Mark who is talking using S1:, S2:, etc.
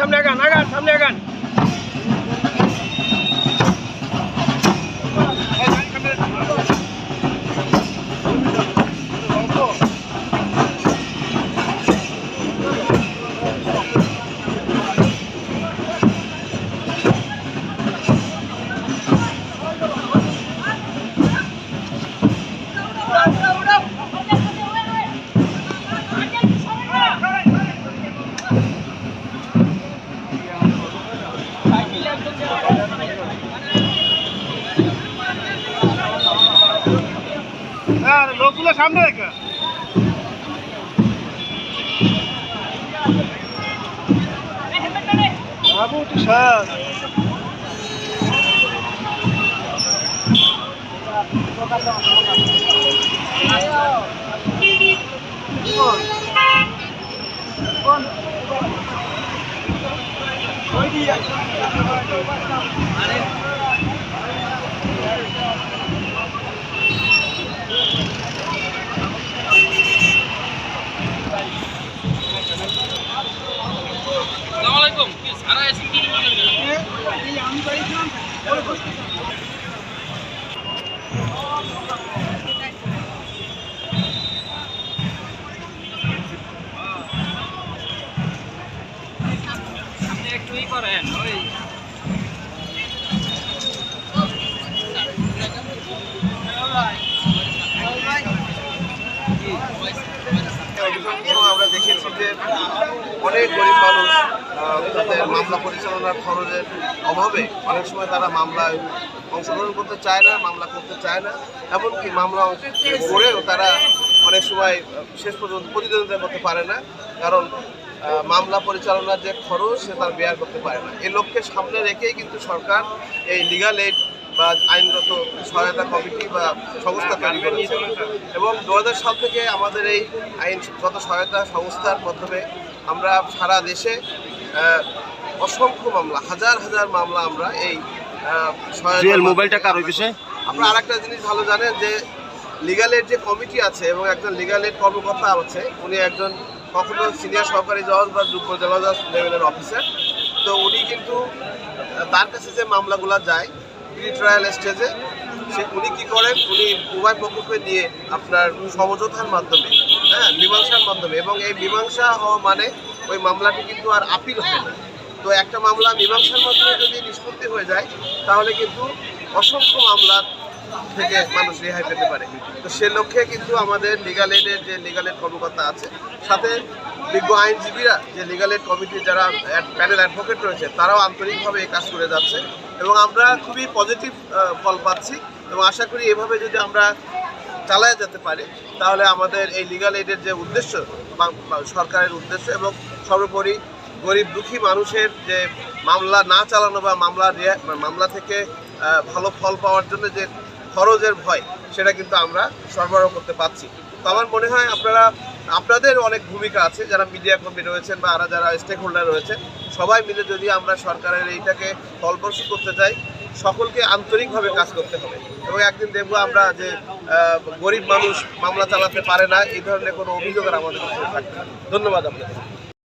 S1: সামনে আগান সামনে আগান। লোকগুলো সামনে রেখে বাবু স্যার করেন ওই আমরা দেখেছি যে অনেক গরিব মানুষ তাদের মামলা পরিচালনার খরচের অভাবে অনেক সময় তারা মামলায় অংশগ্রহণ করতে চায় না, মামলা করতে চায় না, এমনকি মামলা করেও তারা অনেক সময় শেষ পর্যন্ত প্রতিদ্বন্দ্বিতা করতে পারে না, কারণ মামলা পরিচালনার যে খরচ সে তার বেয়ার করতে পারে না। এই লক্ষ্যে সামনে রেখেই কিন্তু সরকার এই লিগাল এইড বা আইনগত সহায়তা কমিটি বা সংস্থা তৈরি করেছে এবং 2000 সাল থেকে আমাদের এই আইনগত সহায়তা সংস্থার মাধ্যমে আমরা সারা দেশে অসংখ্য মামলা, হাজার হাজার মামলা আমরা এই মোবাইলটা কারো বিষয়ে। আপনারা আরেকটা জিনিস ভালো জানেন যে লিগাল এইড যে কমিটি আছে এবং একজন লিগাল এইড কর্মকর্তা আছে, উনি একজন কখনো সিনিয়র সহকারী জজ বা যুগ্ম জজ লেভেলের অফিসার। তো উনি কিন্তু তার কাছে যে মামলাগুলো যায় প্রি ট্রায়াল স্টেজে, উনি কী করেন, উনি উভয় পক্ষকে নিয়ে আপনার সমঝোতার মাধ্যমে, মীমাংসার মাধ্যমে, এবং এই মীমাংসা হওয়া মানে ওই মামলাটি কিন্তু আর আপিল হয় না। তো একটা মামলা মীমাংসার মাধ্যমে যদি নিষ্পত্তি হয়ে যায় তাহলে কিন্তু অসংখ্য মামলার থেকে মানুষ রেহাই পেতে পারে। তো সে লক্ষ্যে কিন্তু আমাদের লিগাল এইডের যে লিগাল এইড কর্মকর্তা আছে, সাথে বিজ্ঞ আইনজীবীরা যে লিগাল এইড কমিটির যারা প্যানেল অ্যাডভোকেট রয়েছে, তারাও আন্তরিকভাবে এই কাজ করে যাচ্ছে এবং আমরা খুবই পজিটিভ ফল পাচ্ছি এবং আশা করি এভাবে যদি আমরা চালায় যেতে পারি তাহলে আমাদের এই লিগাল এইডের যে উদ্দেশ্য সরকারের উদ্দেশ্য এবং সর্বোপরি গরিব দুঃখী মানুষের যে মামলা না চালানো বা মামলা থেকে ভালো ফল পাওয়ার জন্য যে খরচের ভয়, সেটা কিন্তু আমরা সরবরাহ করতে পারছি। তো আমার মনে হয় আপনাদের অনেক ভূমিকা আছে, যারা মিডিয়া কর্মী রয়েছেন বা যারা স্টেক হোল্ডার রয়েছেন, সবাই মিলে যদি আমরা সরকারের এইটাকে ফলপ্রসূ করতে চাই, সকলকে আন্তরিকভাবে কাজ করতে হবে এবং একদিন দেখবো আমরা যে গরিব মানুষ মামলা চালাতে পারে না, এই ধরনের কোনো অভিযোগ আমাদের থাকবে। ধন্যবাদ আপনাদের।